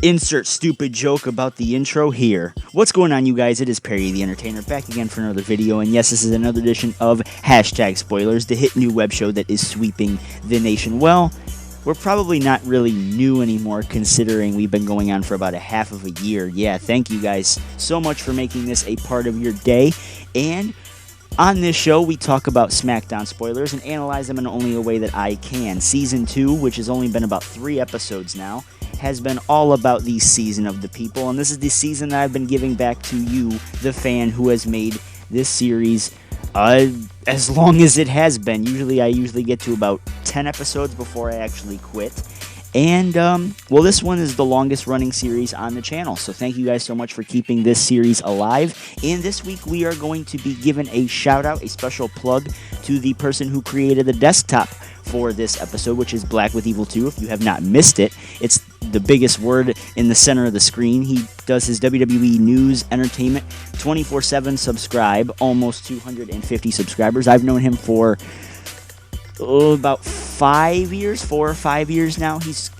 Insert stupid joke about the intro here. What's going on, you guys? It is Perry the Entertainer back again for another video, and yes, this is another edition of Hashtag Spoilers, the hit new web show that is sweeping the nation. Well, we're probably not really new anymore, considering we've been going on for about a half of a year. Yeah, thank you guys so much for making this a part of your day. And on this show, we talk about Smackdown spoilers and analyze them in only a way that I can. Season 2, which has only been about 3 episodes now, has been all about the season of the people, and this is the season that I've been giving back to you, the fan who has made this series as long as it has been. I usually get to about 10 episodes before I actually quit. And, well, this one is the longest running series on the channel, so thank you guys so much for keeping this series alive. And this week we are going to be giving a shout out, a special plug to the person who created the desktop for this episode, which is Black with Evil 2. If you have not missed it, it's the biggest word in the center of the screen. He does his WWE news, entertainment, 24/7 subscribe, almost 250 subscribers. I've known him for about 4 or 5 years now. He's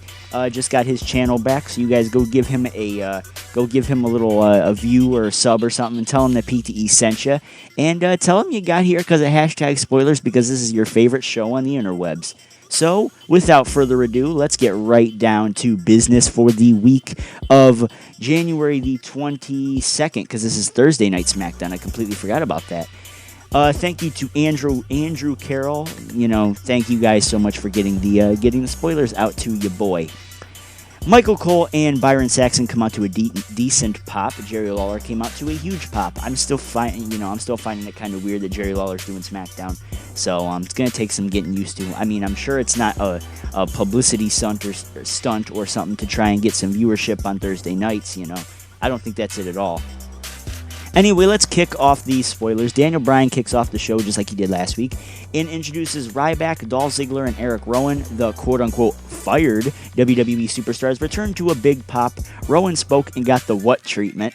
just got his channel back, so you guys go give him a little a view or a sub or something, and tell him that PTE sent you, and tell him you got here because of Hashtag Spoilers, because this is your favorite show on the interwebs. So, without further ado, let's get right down to business for the week of January the 22nd, because this is Thursday Night Smackdown. I completely forgot about that. Thank you to Andrew Carroll. Thank you guys so much for getting the spoilers out to your boy. Michael Cole and Byron Saxton come out to a decent pop. Jerry Lawler came out to a huge pop. I'm still finding it kind of weird that Jerry Lawler's doing SmackDown. So it's gonna take some getting used to. I mean, I'm sure it's not a publicity stunt or something to try and get some viewership on Thursday nights. I don't think that's it at all. Anyway, let's kick off these spoilers. Daniel Bryan kicks off the show just like he did last week and introduces Ryback, Dolph Ziggler, and Eric Rowan. The quote-unquote fired WWE superstars returned to a big pop. Rowan spoke and got the what treatment.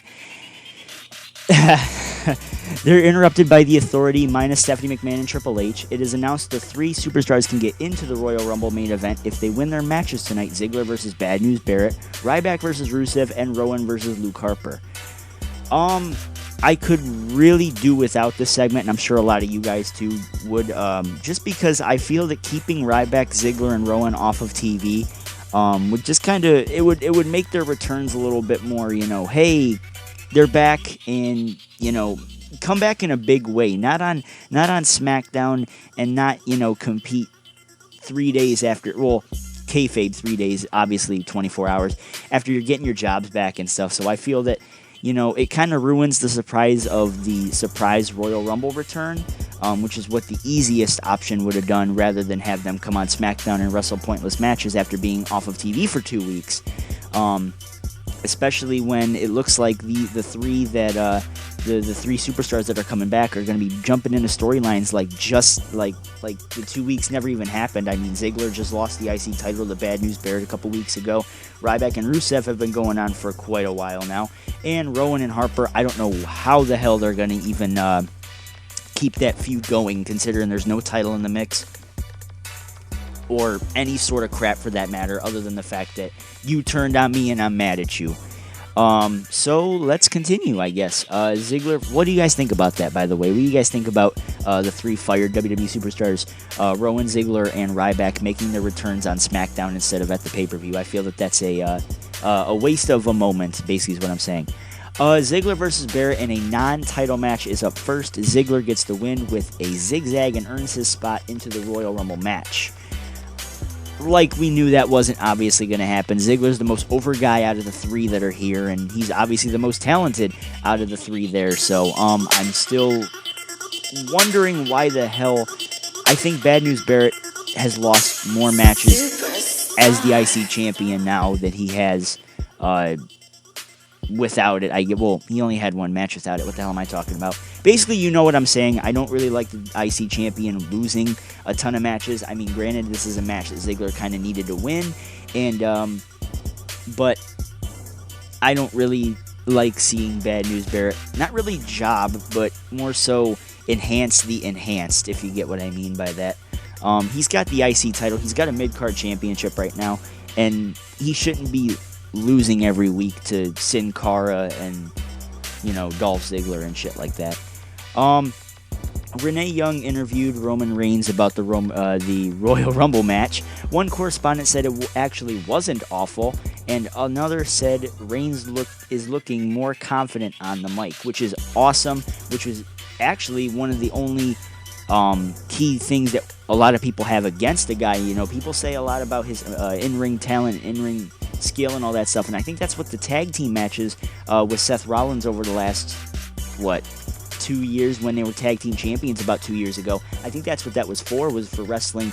They're interrupted by the Authority minus Stephanie McMahon and Triple H. It is announced the 3 superstars can get into the Royal Rumble main event if they win their matches tonight. Ziggler versus Bad News Barrett, Ryback versus Rusev, and Rowan versus Luke Harper. I could really do without this segment, and I'm sure a lot of you guys too would, just because I feel that keeping Ryback, Ziggler, and Rowan off of TV would just kind of, it would make their returns a little bit more, hey, they're back, and, come back in a big way, not on SmackDown, and not, compete 3 days after, well, kayfabe 3 days, obviously 24 hours, after you're getting your jobs back and stuff. So I feel that it kind of ruins the surprise of the surprise Royal Rumble return, which is what the easiest option would have done, rather than have them come on SmackDown and wrestle pointless matches after being off of TV for 2 weeks. Especially when it looks like the 3 superstars that are coming back are going to be jumping into storylines like the 2 weeks never even happened. I mean, Ziggler just lost the IC title to Bad News Barrett a couple weeks ago. Ryback and Rusev have been going on for quite a while now. And Rowan and Harper, I don't know how the hell they're going to even keep that feud going, considering there's no title in the mix, or any sort of crap for that matter, other than the fact that you turned on me and I'm mad at you. So let's continue, I guess. Ziggler, what do you guys think about that, by the way? What do you guys think about the 3 fired WWE superstars, Rowan, Ziggler, and Ryback, making their returns on SmackDown instead of at the pay-per-view? I feel that that's a waste of a moment, basically is what I'm saying. Ziggler versus Barrett in a non-title match is up first. Ziggler gets the win with a zigzag and earns his spot into the Royal Rumble match. Like we knew that wasn't obviously going to happen. Ziggler's the most over guy out of the 3 that are here, and he's obviously the most talented out of the 3 there. So I'm still wondering why the hell. I think Bad News Barrett has lost more matches as the IC champion now that he has without it. He only had 1 match without it. What the hell am I talking about? Basically, you know what I'm saying. I don't really like the IC champion losing a ton of matches. I mean, granted, this is a match that Ziggler kind of needed to win, and but I don't really like seeing Bad News Barrett, not really job, but more so enhance the enhanced, if you get what I mean by that. He's got the IC title. He's got a mid-card championship right now, and he shouldn't be losing every week to Sin Cara and, Dolph Ziggler and shit like that. Renee Young interviewed Roman Reigns about the Royal Rumble match. One correspondent said it actually wasn't awful, and another said Reigns is looking more confident on the mic, which is awesome, which was actually one of the only key things that a lot of people have against the guy. People say a lot about his in-ring talent, in-ring skill, and all that stuff, and I think that's what the tag team matches with Seth Rollins over the last, 2 years, when they were tag team champions about 2 years ago. I think that's what that was for wrestling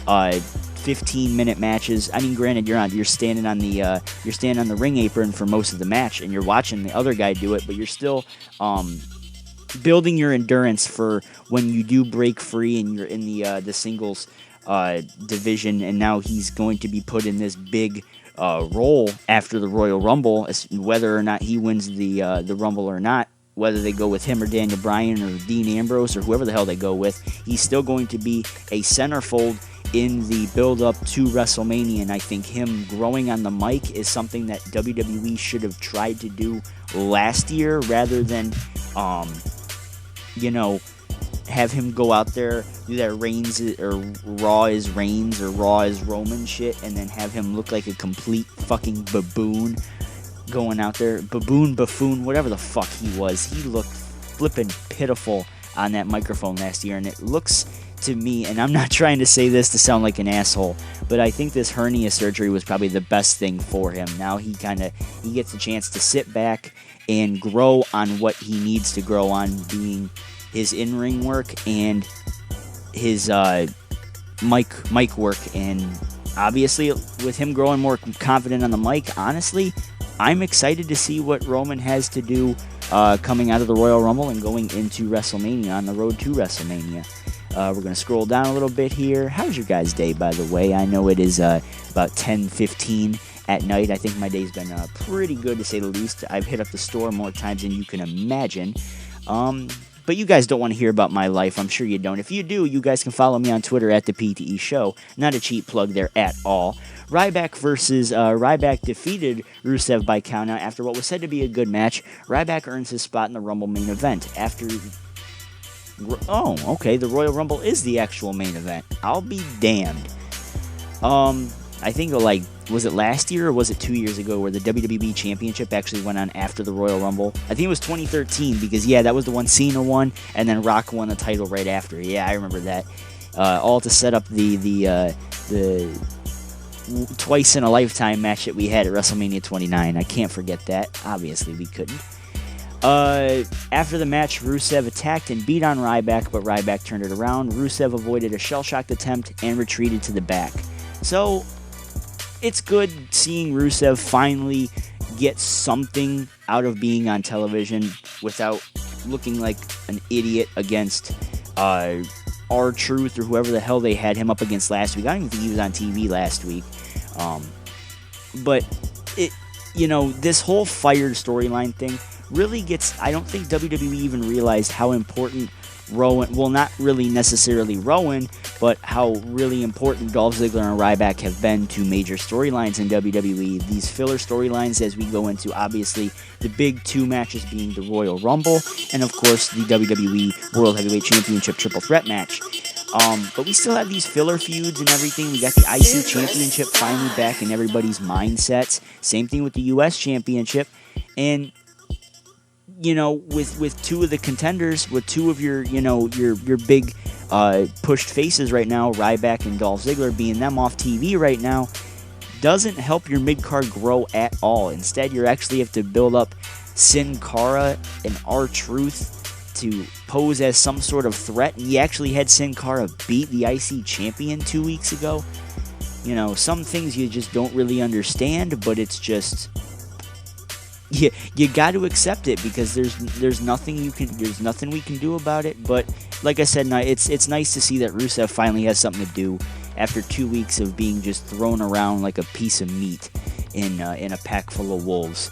15-minute matches. I mean, granted, you're standing on the ring apron for most of the match, and you're watching the other guy do it, but you're still building your endurance for when you do break free and you're in the singles division. And now he's going to be put in this big role after the Royal Rumble, whether or not he wins the Rumble or not. Whether they go with him or Daniel Bryan or Dean Ambrose or whoever the hell they go with, he's still going to be a centerfold in the build-up to WrestleMania, and I think him growing on the mic is something that WWE should have tried to do last year, rather than, have him go out there, do that Reigns or Raw is Reigns or Raw is Roman shit, and then have him look like a complete fucking baboon going out there. Buffoon, whatever the fuck he was. He looked flippin' pitiful on that microphone last year, and it looks to me, and I'm not trying to say this to sound like an asshole, but I think this hernia surgery was probably the best thing for him. Now he gets a chance to sit back and grow on what he needs to grow on, being his in-ring work and his mic work. And obviously, with him growing more confident on the mic, honestly, I'm excited to see what Roman has to do coming out of the Royal Rumble and going into WrestleMania, on the road to WrestleMania. We're going to scroll down a little bit here. How's your guys' day, by the way? I know it is about 10:15 at night. I think my day's been pretty good, to say the least. I've hit up the store more times than you can imagine. But you guys don't want to hear about my life. I'm sure you don't. If you do, you guys can follow me on Twitter at ThePTEShow. Not a cheap plug there at all. Ryback defeated Rusev by countout after what was said to be a good match. Ryback earns his spot in the Rumble main event after... Oh, okay, the Royal Rumble is the actual main event. I'll be damned. I think, was it last year or was it 2 years ago where the WWE Championship actually went on after the Royal Rumble? I think it was 2013, because, that was the one Cena won, and then Rock won the title right after. Yeah, I remember that. All to set up the twice-in-a-lifetime match that we had at WrestleMania 29. I can't forget that. Obviously, we couldn't. After the match, Rusev attacked and beat on Ryback, but Ryback turned it around. Rusev avoided a shell-shocked attempt and retreated to the back. So, it's good seeing Rusev finally get something out of being on television without looking like an idiot against R-Truth or whoever the hell they had him up against last week. I don't even think he was on TV last week. But this whole fired storyline thing really gets... I don't think WWE even realized how important Rowan... Well, not really necessarily Rowan, but how really important Dolph Ziggler and Ryback have been to major storylines in WWE. These filler storylines as we go into, obviously, the big two matches being the Royal Rumble and, of course, the WWE World Heavyweight Championship Triple Threat match. But we still have these filler feuds and everything. We got the IC Championship finally back in everybody's mindsets. Same thing with the US Championship. And, with two of the contenders, with two of your big pushed faces right now, Ryback and Dolph Ziggler, being them off TV right now, doesn't help your mid-card grow at all. Instead, you actually have to build up Sin Cara and R-Truth to pose as some sort of threat, and you actually had Sin Cara beat the IC champion 2 weeks ago. Some things you just don't really understand, but it's just... You got to accept it, because there's nothing we can do about it. But like I said, it's nice to see that Rusev finally has something to do after 2 weeks of being just thrown around like a piece of meat in a pack full of wolves.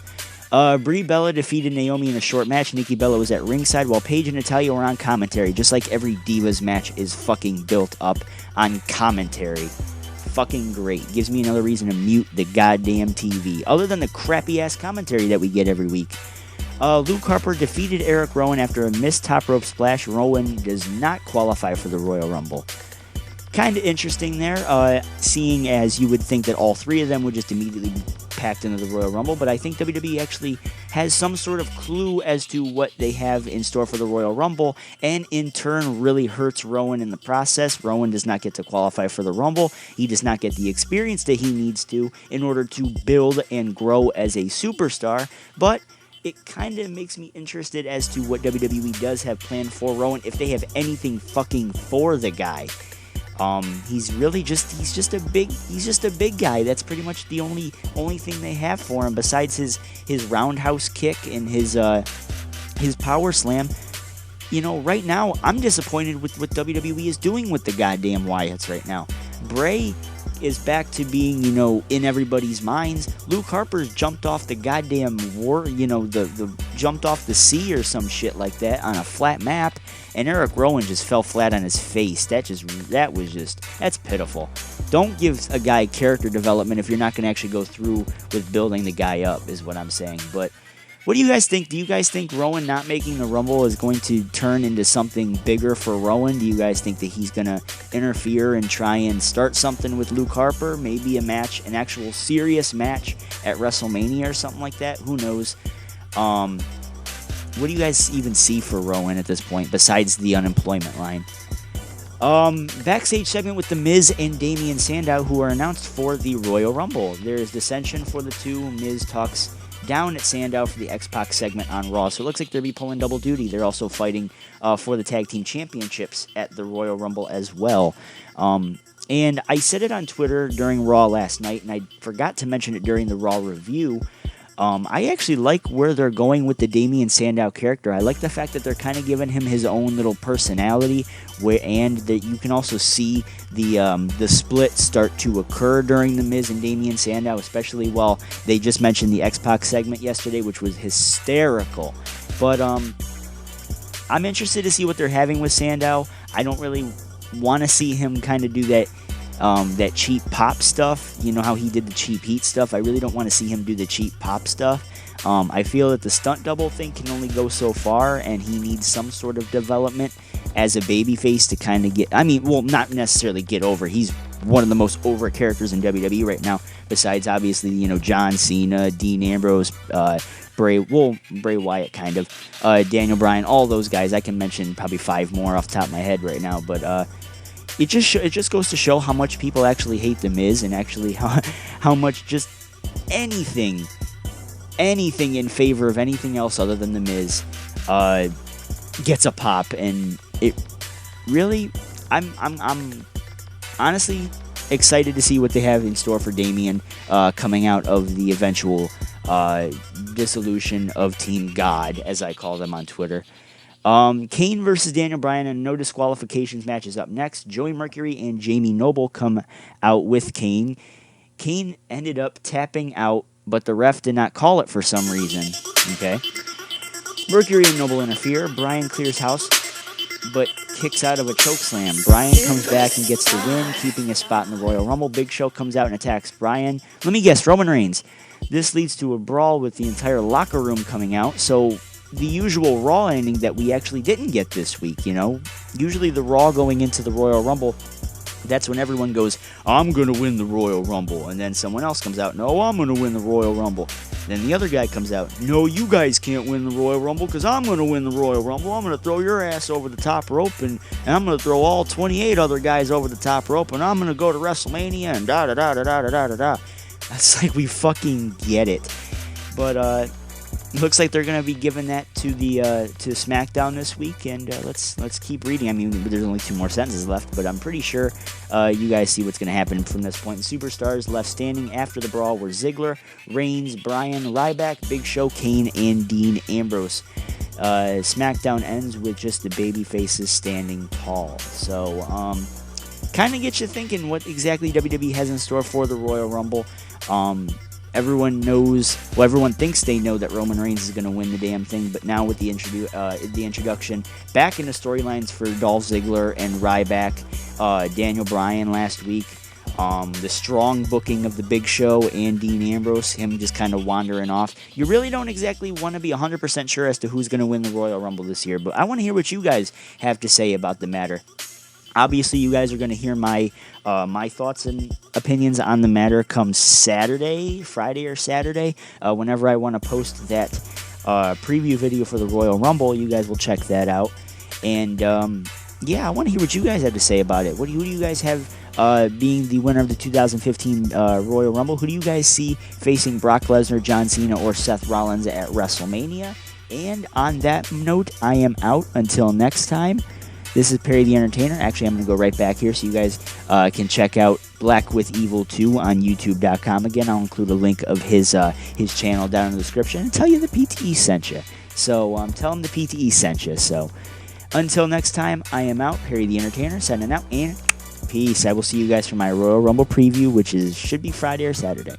Brie Bella defeated Naomi in a short match. Nikki Bella was at ringside while Paige and Natalya were on commentary. Just like every Divas match is fucking built up on commentary. Fucking great. Gives me another reason to mute the goddamn TV. Other than the crappy ass commentary that we get every week. Luke Harper defeated Eric Rowan after a missed top rope splash. Rowan does not qualify for the Royal Rumble. Kind of interesting there, seeing as you would think that all three of them would just immediately be packed into the Royal Rumble, but I think WWE actually has some sort of clue as to what they have in store for the Royal Rumble, and in turn really hurts Rowan in the process. Rowan does not get to qualify for the Rumble. He does not get the experience that he needs to in order to build and grow as a superstar, but it kind of makes me interested as to what WWE does have planned for Rowan, if they have anything fucking for the guy. He's just a big guy. That's pretty much the only thing they have for him besides his roundhouse kick and his power slam. You know, right now I'm disappointed with what WWE is doing with the goddamn Wyatts right now. Bray is back to being, you know, in everybody's minds. Luke Harper's jumped off the goddamn jumped off the sea or some shit like that on a flat map, and Eric Rowan just fell flat on his face. That's pitiful. Don't give a guy character development if you're not going to actually go through with building the guy up, is what I'm saying. But what do you guys think? Do you guys think Rowan not making the Rumble is going to turn into something bigger for Rowan? Do you guys think that he's going to interfere and try and start something with Luke Harper? Maybe a match, an actual serious match at WrestleMania or something like that? Who knows? What do you guys even see for Rowan at this point besides the unemployment line? Backstage segment with The Miz and Damian Sandow, who are announced for the Royal Rumble. There's dissension for the two. Miz talks down at Sandow for the X-Pac segment on Raw, so it looks like they'll be pulling double duty. They're also fighting for the Tag Team Championships at the Royal Rumble as well. And I said it on Twitter during Raw last night, and I forgot to mention it during the Raw review. I actually like where they're going with the Damian Sandow character. I like the fact that they're kind of giving him his own little personality, and that you can also see the split start to occur during the Miz and Damian Sandow, especially while they just mentioned the X-Pac segment yesterday, which was hysterical. But I'm interested to see what they're having with Sandow. I don't really want to see him kind of do that cheap pop stuff. You know how he did the cheap heat stuff? I really don't want to see him do the cheap pop stuff. I feel that the stunt double thing can only go so far, and he needs some sort of development as a babyface to kind of not necessarily get over. He's one of the most over characters in WWE right now, besides obviously, you know, John Cena, Dean Ambrose, Bray Wyatt, kind of, Daniel Bryan, all those guys. I can mention probably 5 more off the top of my head right now, but it just goes to show how much people actually hate The Miz, and actually how much just anything in favor of anything else other than The Miz gets a pop. And it really, I'm honestly excited to see what they have in store for Damian coming out of the eventual dissolution of Team God, as I call them on Twitter. Kane versus Daniel Bryan, and no disqualifications match is up next. Joey Mercury and Jamie Noble come out with Kane. Kane ended up tapping out, but the ref did not call it for some reason. Okay. Mercury and Noble interfere. Bryan clears house, but kicks out of a chokeslam. Bryan comes back and gets the win, keeping his spot in the Royal Rumble. Big Show comes out and attacks Bryan. Let me guess, Roman Reigns. This leads to a brawl with the entire locker room coming out, so the usual Raw ending that we actually didn't get this week, you know. Usually the Raw going into the Royal Rumble, that's when everyone goes, I'm going to win the Royal Rumble. And then someone else comes out, no, I'm going to win the Royal Rumble. Then the other guy comes out, no, you guys can't win the Royal Rumble because I'm going to win the Royal Rumble. I'm going to throw your ass over the top rope, and I'm going to throw all 28 other guys over the top rope, and I'm going to go to WrestleMania and da-da-da-da-da-da-da-da. That's like, we fucking get it. But, looks like they're going to be giving that to to SmackDown this week, and let's keep reading. I mean, there's only 2 more sentences left, but I'm pretty sure you guys see what's going to happen from this point. The superstars left standing after the brawl were Ziggler, Reigns, Bryan, Ryback, Big Show, Kane, and Dean Ambrose. SmackDown ends with just the baby faces standing tall. So, kind of gets you thinking what exactly WWE has in store for the Royal Rumble. everyone knows, well, everyone thinks they know that Roman Reigns is going to win the damn thing, but now with the introduction back into storylines for Dolph Ziggler and Ryback, Daniel Bryan last week, the strong booking of the Big Show and Dean Ambrose, him just kind of wandering off. You really don't exactly want to be 100% sure as to who's going to win the Royal Rumble this year, but I want to hear what you guys have to say about the matter. Obviously, you guys are going to hear my thoughts and opinions on the matter come Friday or Saturday, whenever I want to post that preview video for the Royal Rumble. You guys will check that out. And, yeah, I want to hear what you guys have to say about it. Who do you guys have being the winner of the 2015 Royal Rumble? Who do you guys see facing Brock Lesnar, John Cena, or Seth Rollins at WrestleMania? And on that note, I am out. Until next time. This is Perry the Entertainer. Actually, I'm going to go right back here so you guys can check out Black with Evil 2 on YouTube.com. Again, I'll include a link of his channel down in the description and tell you the PTE sent you. So tell him the PTE sent you. So until next time, I am out. Perry the Entertainer signing out, and peace. I will see you guys for my Royal Rumble preview, which should be Friday or Saturday.